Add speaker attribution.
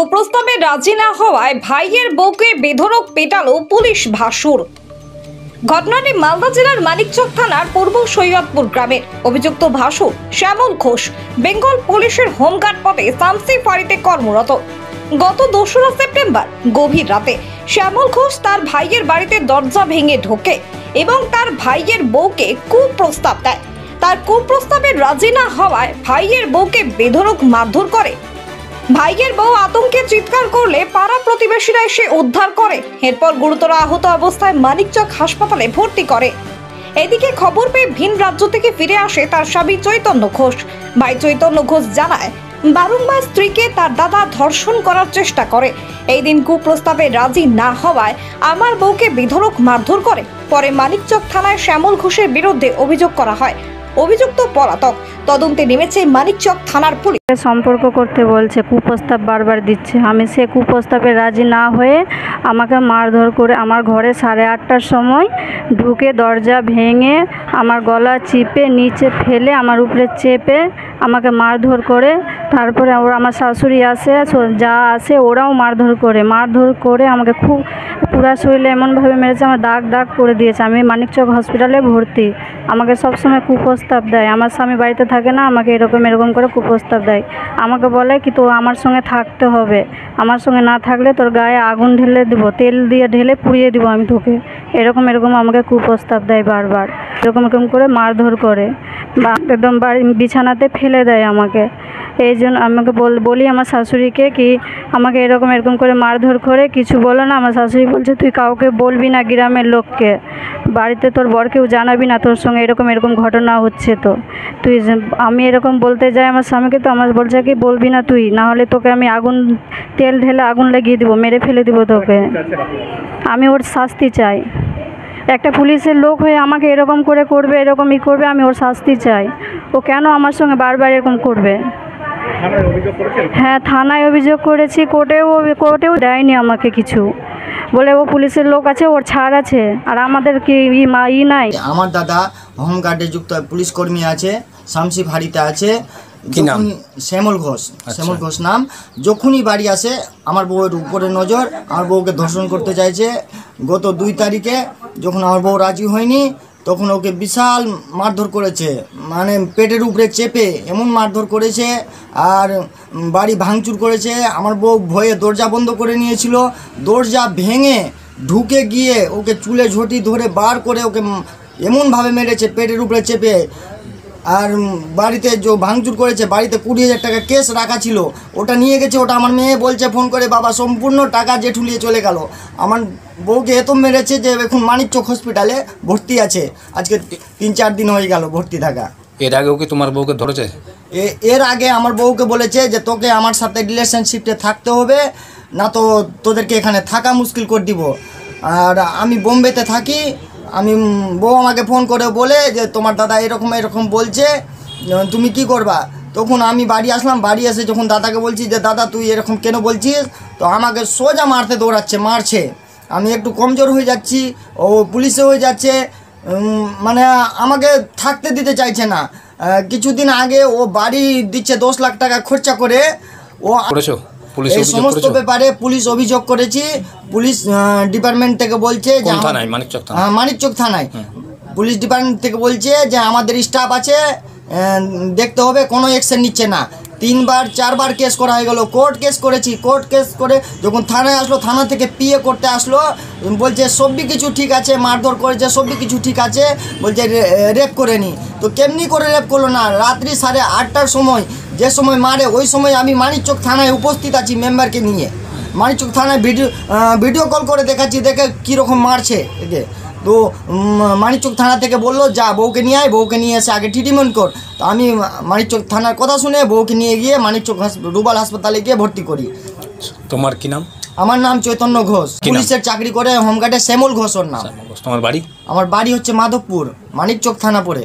Speaker 1: কুপ্রস্তাবে রাজি না হওয়ায় ভাইয়ের বউকে বেধড়ক পেটালো পুলিশ ভাসুর। ঘটনাটি মালদা জেলার মানিকচক থানার পূর্ব সৈয়দপুর গ্রামের। অভিযুক্ত ভাসুর শ্যামল ঘোষ বেঙ্গল পুলিশের হোমগার্ড পদে শামসি ফাঁড়িতে কর্মরত। গত 2রা সেপ্টেম্বর গভীর রাতে শ্যামল ঘোষ তার ভাইয়ের বাড়িতে দরজা ভেঙে ঢোকে এবং তার ভাইয়ের বউকে কুপ্রস্তাব দেয়। তার কুপ্রস্তাবে রাজি না হওয়ায় ভাইয়ের বউকে বেধড়ক মারধর করে। ভাইয়ের বউ আতঙ্কে চিৎকার করলে পাড়া প্রতিবেশীরা এসে উদ্ধার করে। এরপর গুরুতর আহত অবস্থায় মানিকচক হাসপাতালে ভর্তি করে। এদিকে খবর পেয়ে ভিন রাজ্য থেকে ফিরে আসে তার স্বামী চৈতন্য ঘোষ। ভাই চৈতন্য ঘোষ জানায়, বারংবার স্ত্রীকে তার দাদা ধর্ষণ করার চেষ্টা করে। এই দিন কুপ্রস্তাবে রাজি না হওয়ায় আমার বউকে বেধড়ক মারধর করে। পরে মানিকচক থানায় শ্যামল ঘোষের বিরুদ্ধে অভিযোগ করা হয়। অভিযুক্ত পলাতক। তদন্তে নেমেছে মানিকচক থানার পুলিশ।
Speaker 2: সম্পর্ক করতে বলছে, কুপ্রস্তাব বারবার দিচ্ছে। আমি সে কুপ্রস্তাবে রাজি না হয়ে আমাকে মারধর করে আমার ঘরে 8:30টার সময় ঢুকে দরজা ভেঙে আমার গলা চিপে নিচে ফেলে আমার উপরে চেপে আমাকে মারধর করে। তারপরে আমার শাশুড়ি আসে, যা আসে ওরাও মারধর করে আমাকে খুব পুরা শরীরে এমনভাবে মেরেছে, আমার দাগ দাগ করে দিয়েছে। আমি মানিকচক হসপিটালে ভর্তি। আমাকে সবসময় কুপ্রস্তাব দেয়। আমার স্বামী বাড়িতে থাকে না, আমাকে এরকম করে কুপ্রস্তাব দেয়। আমাকে বলে কি তো আমার সঙ্গে থাকতে হবে, আমার সঙ্গে না থাকলে তোর গায়ে আগুন ঢেলে দিব, তেল দিয়ে ঢেলে পুড়িয়ে দিব আমি তোকে। এরকম আমাকে কুপ্রস্তাব দেয় বারবার। এরকম করে মারধর করে বা একদম বিছানাতে ফেলে দেয় আমাকে। এই জন্য আমাকে বলি আমার শাশুড়িকে কি আমাকে এরকম করে মারধর করে কিছু বলো না। আমার শাশুড়ি বলছে, তুই কাউকে বলবি না, গ্রামের লোককে, বাড়িতে তোর বরকেও জানাবি না তোর সঙ্গে এরকম ঘটনা হচ্ছে। তো তুই আমি এরকম বলতে যাই আমার স্বামীকে, তো আমার বলছে কি বলবি না তুই, না হলে তোকে আমি তেল ঢেলে আগুন লাগিয়ে দিব, মেরে ফেলে দিব তোকে। আমি ওর শাস্তি চাই। একটা পুলিশের লোক হয়ে আমাকে এরকম করবে, করবে, আমি ওর শাস্তি চাই। ও কেন আমার সঙ্গে বারবার এরকম করবে? হ্যাঁ, থানায় অভিযোগ করেছি, কোর্টেও দেয়নি আমাকে কিছু। বলে ও পুলিশের লোক আছে, ওর ছাড় আছে, আর আমাদের কি নাই।
Speaker 3: আমার দাদা হোমগার্ডে যুক্ত পুলিশ কর্মী আছে, শামসি ফাঁড়িতে আছে। শ্যামল ঘোষ, শ্যামল ঘোষ নাম। যখনই বাড়ি আসে আমার বউয়ের উপরে নজর, আমার বউকে ধর্ষণ করতে চাইছে। গত 2 তারিখে যখন আমার বউ রাজি হয়নি তখন ওকে বিশাল মারধর করেছে, মানে পেটের উপরে চেপে এমন মারধর করেছে আর বাড়ি ভাঙচুর করেছে। আমার বউ ভয়ে দরজা বন্ধ করে নিয়েছিল। দরজা ভেঙে ঢুকে গিয়ে ওকে চুলে ঝটি ধরে বার করে ওকে এমনভাবে মেরেছে পেটের উপরে চেপে। আর বাড়িতে যে ভাঙচুর করেছে, বাড়িতে 20,000 টাকা কেস রাখা ছিল, ওটা নিয়ে গেছে। ওটা আমার মেয়ে বলছে ফোন করে, বাবা সম্পূর্ণ টাকা জেঠুলিয়ে চলে গেল। আমার বউকে এত মেরেছে যে এখন মানিকচক হসপিটালে ভর্তি আছে। আজকে 3-4 দিন হয়ে গেল ভর্তি থাকা।
Speaker 4: এর আগেও কি তোমার বউকে ধরেছে?
Speaker 3: এর আগে আমার বউকে বলেছে যে তোকে আমার সাথে রিলেশনশিপে থাকতে হবে, না তো তোদেরকে এখানে থাকা মুশকিল করে দিব। আর আমি বোম্বেতে থাকি। বউ আমাকে ফোন করে বলে যে তোমার দাদা এরকম বলছে, তুমি কি করবা? তখন আমি বাড়ি আসলাম। বাড়ি এসে যখন দাদাকে বলছি যে দাদা তুই এরকম কেন বলছিস, তো আমাকে সোজা মারছে। আমি একটু কমজোর হয়ে যাচ্ছি, ও পুলিশে হয়ে যাচ্ছে, মানে আমাকে থাকতে দিতে চাইছে না। কিছুদিন আগে ও বাড়ি দিচ্ছে 10 লাখ টাকা খরচা করে। এই সমস্ত ব্যাপারে পুলিশ অভিযোগ করেছি। পুলিশ ডিপার্টমেন্ট থেকে বলছে যে মানিকচক থানায় পুলিশ ডিপার্টমেন্ট থেকে বলছে যে আমাদের স্টাফ আছে, দেখতে হবে, কোনো অ্যাকশন নিচ্ছে না। 3-4 বার কেস করা হয়ে গেল। কোর্ট কেস করেছি। কোর্ট কেস করে যখন থানায় আসলো, থানা থেকে পিএ করতে আসলো, বলছে সবই কিছু ঠিক আছে, মারধর করেছে সবই কিছু ঠিক আছে, বলছে রেপ করেনি। তো কেমনি করে রেপ করলো না? রাত্রি 8:30টার সময়, যে সময় মারে ওই সময় আমি মানিকচক থানায় উপস্থিত আছি মেম্বারকে নিয়ে। মানিকচক থানায় ভিডিও কল করে দেখাচ্ছি, দেখে কীরকম মারছে একে। তো মানিকচক থানা থেকে বললো যা বউকে নিয়ে আয়, বউকে নিয়ে এসে আগে ট্রিটমেন্ট কর। তো আমি মানিকচক থানার কথা শুনে বউকে নিয়ে গিয়ে মানিকচক রুবাল হাসপাতালে গিয়ে ভর্তি করি।
Speaker 4: তোমার কি নাম?
Speaker 3: আমার নাম চৈতন্য ঘোষ, পুলিশের চাকরি করে, হোমগার্ডে শ্যামল ঘোষ ওর নাম।
Speaker 4: তোমার বাড়ি?
Speaker 3: আমার বাড়ি হচ্ছে মাধবপুর, মানিকচক থানা পড়ে।